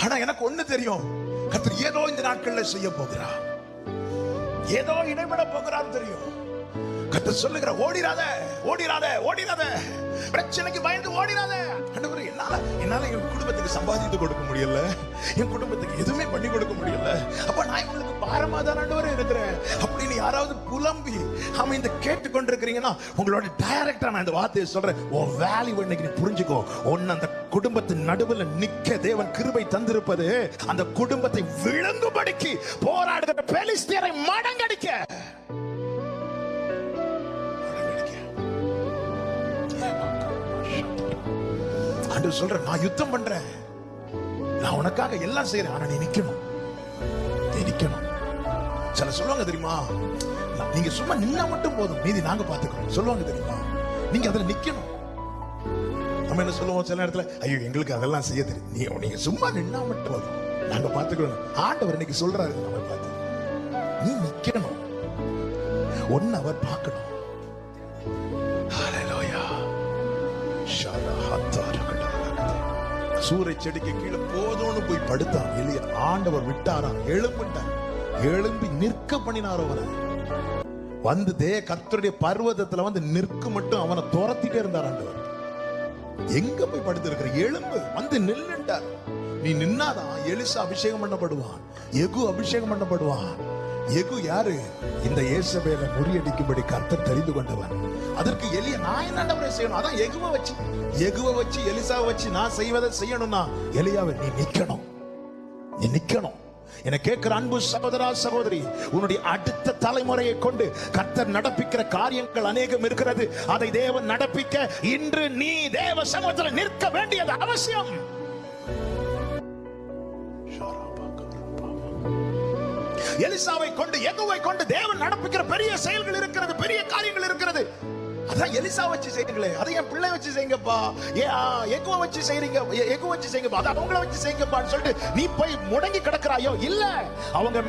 ஆனா எனக்கு ஒண்ணு தெரியும், கர்த்தர் ஏதோ இந்த நாட்கள்ல செய்ய போகிறார், ஏதோ இடைவிட போகிறார் தெரியும். கர்த்தர் சொல்லுகிற ஓடிராத ஓடிராத ஓடிராத, பிரச்சனைக்கு பயந்து ஓடிராத. ஆண்டவரே, என்னால என் குடும்பத்துக்கு சம்பாதித்து கொடுக்க முடியல, என் குடும்பத்துக்கு எதுவுமே பண்ணி கொடுக்க முடியல, அப்ப நான் உங்களுக்கு பாரமா தான் ஆண்டவரே இருக்கிறேன் அப்படின்னு யாராவது புலம்பி அவன் இந்த கேட்டுக்கொண்டிருக்கிறீங்கன்னா, உங்களோட டைரக்டா நான் இந்த வார்த்தையை சொல்றேன். உன் வேல்யூ இன்னைக்கு நீ புரிஞ்சுக்கோ. ஒன்னு அந்த குடும்பத்தின் நடுவில் நிக்க தேவன் கிருபை தந்திருப்பது, அந்த குடும்பத்தை விழுங்கும்படிக்கு போராடுகிற பெலிஸ்தியரை மடங்கடிக்க. ஆண்டவர் சொல்ற, நான் யுத்தம் பண்றேன், நான் உனக்காக எல்லாம் செய்யறேன், ஆனா நீ நிக்கணும், நீ நிக்கணும். சில சொல்லுவாங்க தெரியுமா, நீங்க சும்மா நின்னா மட்டும் போதும், மீதி நாங்க பாத்துக்கிறோம் சொல்லுவாங்க தெரியுமா. நீங்க அதுல நிக்கணும். நம்ம என்ன சொல்லுவோம் சில நேரத்துல, ஐயோ எங்களுக்கு அதெல்லாம் செய்ய தெரியும், நீங்க சும்மா நின்னா மட்டும் போதும், நாங்க பாத்துக்கிறோம். ஆண்டவர் இன்னைக்கு சொல்றாரு, நம்ம பார்த்து நீ நிக்கணும், ஒன்னு அவர் பார்க்கணும். சூறை செடிக்கு கீழே போதும்னு போய் படுத்தான் எலியா. ஆண்டவர் விட்டாராம், எழும்பி நிற்க பண்ணினார். அவனை வந்து கர்த்தருடைய பர்வதத்துல வந்து நிற்க மட்டும் அவனை துரத்திட்டே இருந்தார் ஆண்டவர். எங்க போய் படுத்து இருக்கிற, எழும்பு வந்து நில்லுண்டார். நீ நின்னாதான் எலிசா அபிஷேகம் பண்ணப்படுவான், எகு அபிஷேகம் பண்ணப்படுவான். எகு யாரு? இந்த இயேசபேலை முறியடிக்கும்படி கர்த்தர் தெரிந்து கொண்டவன். அதற்கு எலியா, நான் என்ன செய்யணும்? அதான் எகுவை வச்சு எலிசாவை வச்சு நான் செய்வதை செய்யணும்னா, எலியாவை நீ நிக்கணும், நீ நிக்கணும். என கேட்கிற அன்பு சகோதரா சகோதரி, உன்னுடைய அடுத்த தலைமுறையை கொண்டு கர்த்தர் நடப்பிக்கிற காரியங்கள் அநேகம் இருக்கிறது. அதை தேவன் நடப்பிக்க இன்று நீ தேவ சமூகத்தில் நிற்க வேண்டியது அவசியம். எலிசாவை கொண்டு எகுவை கொண்டு தேவன் நடப்பிக்கிற பெரிய செயல்கள் இருக்கிறது, பெரிய காரியங்கள் இருக்கிறது. அதான் எலிசா வச்சு செய்யுங்களே, அதை என் பிள்ளை வச்சு செய்யுங்கப்பா, எகுவை வச்சு செய்றீங்க, எகு வச்சு செய்யுங்கப்பா, அதை அவங்கள வச்சு செய்யுங்கப்பான்னு சொல்லிட்டு நீ போய் முடங்கி கிடக்குறாயோ இல்ல, அவங்க